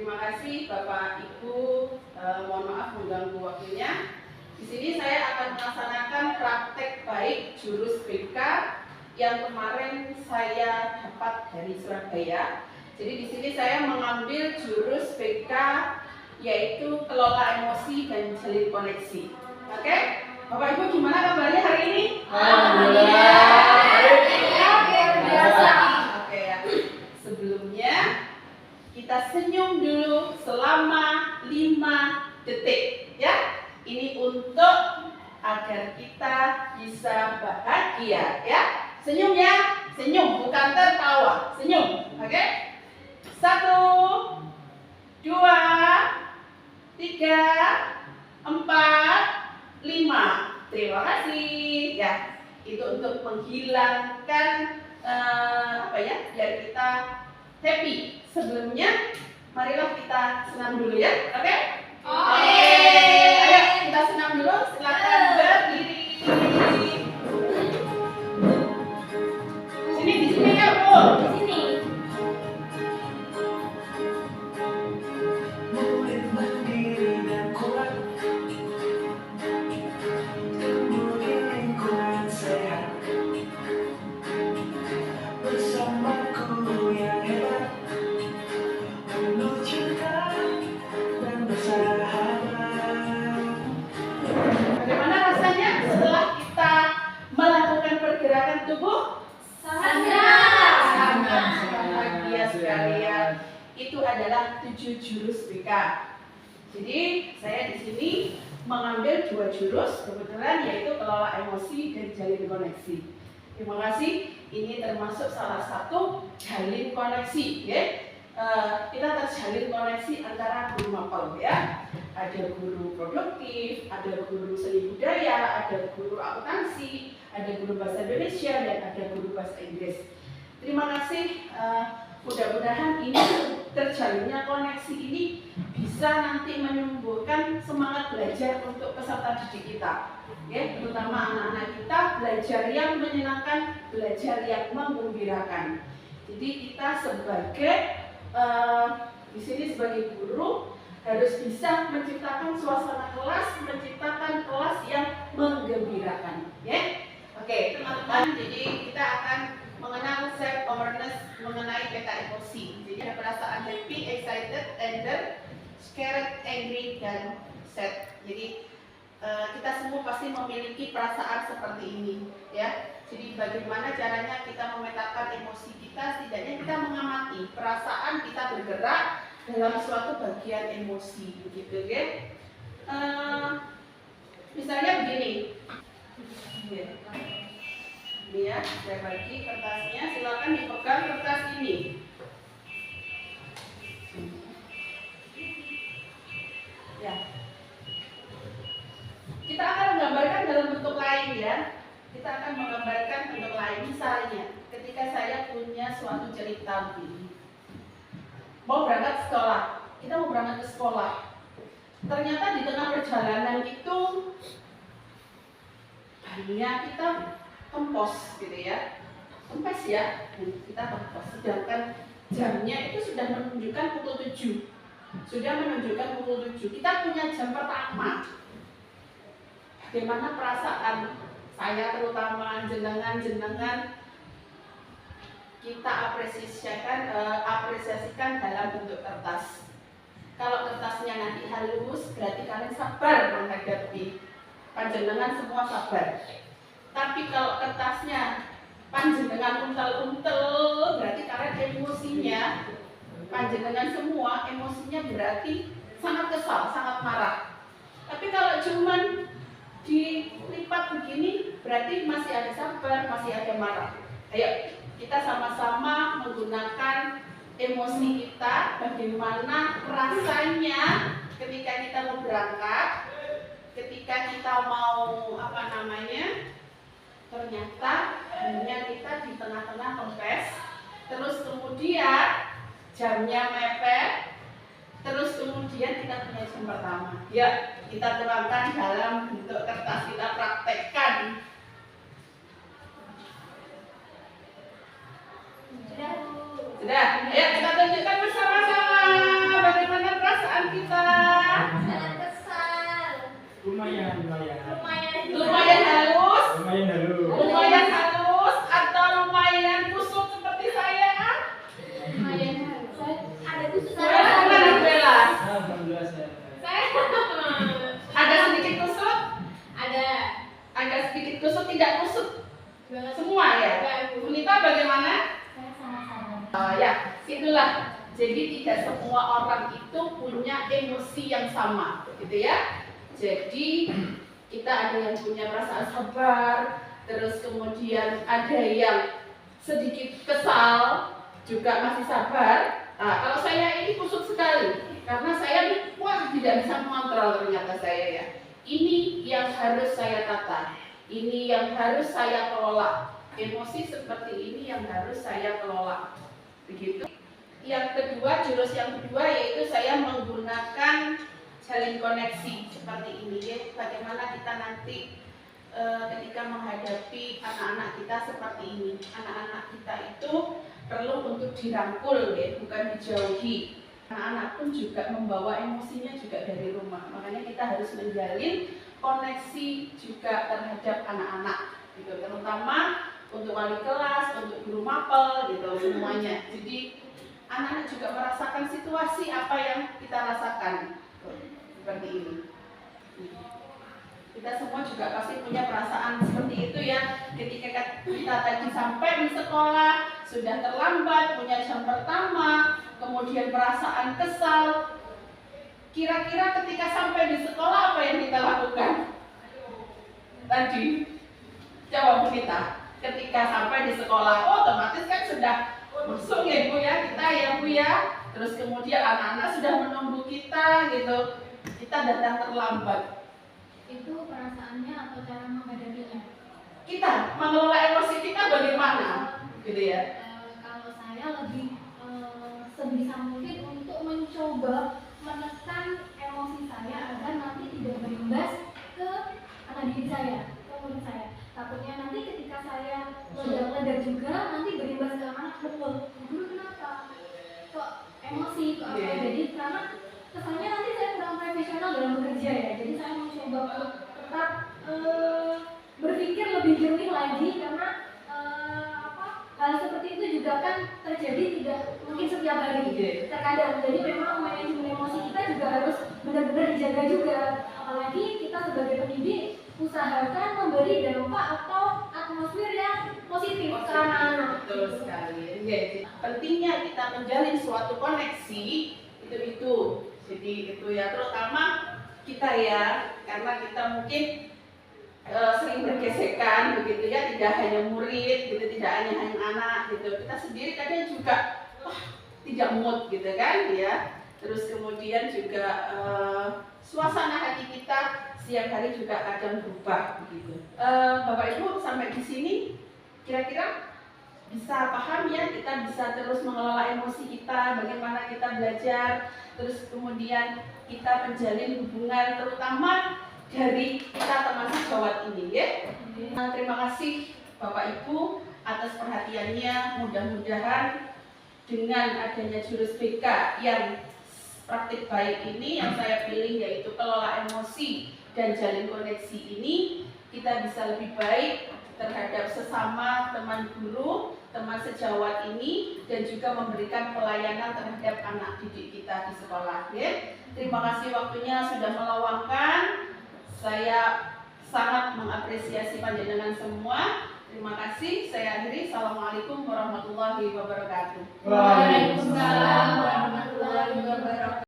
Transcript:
Terima kasih Bapak Ibu, mohon maaf mengganggu waktunya. Di sini saya akan melaksanakan praktek baik jurus BK yang kemarin saya dapat dari Surabaya. Jadi di sini saya mengambil jurus BK yaitu kelola emosi dan jalin koneksi. Oke? Bapak Ibu gimana kabarnya hari ini? Alhamdulillah. Biasa. Oke ya. Sebelumnya kita senyum dulu selama 5 detik ya. Ini untuk agar kita bisa bahagia ya. Senyum ya, senyum bukan tertawa. Senyum, oke? 1, 2, 3, 4, 5. Terima kasih ya. Itu untuk menghilangkan biar kita happy. Sebelumnya marilah kita senam dulu ya, oke? Oke. Ayo kita senam dulu. Silakan berdiri. Sini di sini ya Bu. Di sini. Bagaimana rasanya setelah kita melakukan pergerakan tubuh? Sangat bahagia sekalian. Itu adalah 7 jurus BK. Jadi saya di sini mengambil 2 jurus kebetulan yaitu kelola emosi dan jalin koneksi. Terima kasih. Ini termasuk salah satu jalin koneksi, ya. Kita terjalin koneksi antara guru mapel ya. Ada guru produktif, ada guru seni budaya, ada guru akuntansi, ada guru bahasa Indonesia, dan ada guru bahasa Inggris. Terima kasih. Mudah-mudahan ini terjalinnya koneksi ini bisa nanti menumbuhkan semangat belajar untuk peserta didik kita, ya, terutama anak-anak kita belajar yang menyenangkan, belajar yang menggembirakan. Jadi kita sebagai di sini sebagai guru harus bisa menciptakan suasana kelas, menciptakan kelas yang menggembirakan, ya. Oke, teman-teman, jadi kita akan mengenal self awareness mengenai peta emosi. Jadi ada perasaan happy, excited, anger, scared, angry, dan sad. Jadi kita semua pasti memiliki perasaan seperti ini, ya. Jadi bagaimana caranya kita memetakan emosi kita? Setidaknya kita mengamati perasaan kita bergerak dalam suatu bagian emosi, begitu ya. Misalnya begini, ini ya, saya bagi kertasnya. Silakan dipegang kertas ini. Ya, kita akan menggambarkan dalam bentuk lain ya. Kita akan menggambarkan bentuk lain. Misalnya, ketika saya punya suatu cerita begini. Mau berangkat sekolah, kita mau berangkat ke sekolah. Ternyata di tengah perjalanan itu bannya kita kempos gitu ya. Kempes ya, kita kempos. Sedangkan jamnya itu sudah menunjukkan pukul 7. Sudah menunjukkan pukul 7. Kita punya jam pertama. Bagaimana perasaan saya terutama jenengan kita apresiasikan dalam bentuk kertas. Kalau kertasnya nanti halus, berarti kalian sabar menghadapi. Panjenengan semua sabar. Tapi kalau kertasnya panjenengan untel-untel, berarti kalian emosinya, panjenengan semua emosinya berarti sangat kesal, sangat marah. Tapi kalau cuman dilipat begini, berarti masih ada sabar, masih ada marah. Ayo, kita sama-sama menggunakan emosi kita, bagaimana rasanya ketika kita mau berangkat, ketika kita mau ternyata hanya kita di tengah-tengah kempes, terus kemudian jamnya mepet, terus kemudian kita punya jam pertama. Ya, kita terangkan dalam bentuk kertas, kita praktekkan. Sudah? Ayo kita tunjukkan bersama-sama bagaimana Jadi tidak semua orang itu punya emosi yang sama, gitu ya. Jadi kita ada yang punya perasaan sabar, terus kemudian ada yang sedikit kesal, juga masih sabar. Nah, kalau saya ini kusut sekali, karena saya tidak bisa mengontrol ternyata saya ya. Ini yang harus saya tata, ini yang harus saya kelola. Emosi seperti ini yang harus saya kelola, begitu. Yang kedua, jurus yang kedua yaitu saya menggunakan jalin koneksi seperti ini ya. Bagaimana kita nanti ketika menghadapi anak-anak kita seperti ini. Anak-anak kita itu perlu untuk dirangkul ya, bukan dijauhi. Anak-anak pun juga membawa emosinya juga dari rumah. Makanya kita harus menjalin koneksi juga terhadap anak-anak gitu. Terutama untuk wali kelas, untuk guru mapel gitu semuanya. Jadi anak-anak juga merasakan situasi apa yang kita rasakan seperti ini. Kita semua juga pasti punya perasaan seperti itu ya. Ketika kita tadi sampai di sekolah sudah terlambat, punya jam pertama, kemudian perasaan kesal. Kira-kira ketika sampai di sekolah apa yang kita lakukan? Tadi jawab kita. Ketika sampai di sekolah, otomatis kan sudah masuk ya Bu ya, kita ya Bu ya. Terus kemudian anak-anak sudah menunggu kita gitu. Kita datang terlambat. Itu perasaannya atau cara menghadapinya? Kita mengelola emosi kita bagaimana? Gitu ya. Kalau saya lebih sebisa mungkin untuk mencoba menekan emosi saya agar nanti tidak berimbas ke anak didik saya, ke murid saya. Takutnya nanti ketika saya meledak-ledak juga nanti berimbas ke anak, guru kenapa? Kok emosi, kok apa? Jadi karena kesannya nanti saya kurang profesional dalam bekerja ya. Jadi saya mencoba untuk tetap berpikir lebih jernih lagi karena hal seperti itu juga kan terjadi tidak mungkin setiap hari. Terkadang jadi memang manajemen emosi kita juga harus benar-benar dijaga juga. Apalagi kita sebagai pendidik usahakan memberi dampak atau atmosfer yang positif ke anak-anak. Betul sekali. Pentingnya kita menjalin suatu koneksi itu. Jadi itu ya, terutama kita ya, karena kita mungkin sering bergesekan begitu ya, tidak hanya murid gitu, tidak hanya anak gitu, kita sendiri kadang juga tidak mood gitu kan ya. Terus kemudian juga suasana hati kita siang hari juga kadang berubah begitu. Bapak Ibu sampai di sini kira-kira bisa paham ya, kita bisa terus mengelola emosi kita, bagaimana kita belajar, terus kemudian kita menjalin hubungan terutama dari kita teman sejawat ini ya. Terima kasih Bapak Ibu atas perhatiannya. Mudah-mudahan dengan adanya jurus BK yang praktik baik ini yang saya pilih yaitu kelola emosi dan jalin koneksi ini, kita bisa lebih baik terhadap sesama teman guru, teman sejawat ini, dan juga memberikan pelayanan terhadap anak didik kita di sekolah ya. Terima kasih waktunya sudah meluangkan. Saya sangat mengapresiasi panjenengan semua. Terima kasih. Saya akhiri. Assalamualaikum warahmatullahi wabarakatuh. Waalaikumsalam warahmatullahi wabarakatuh.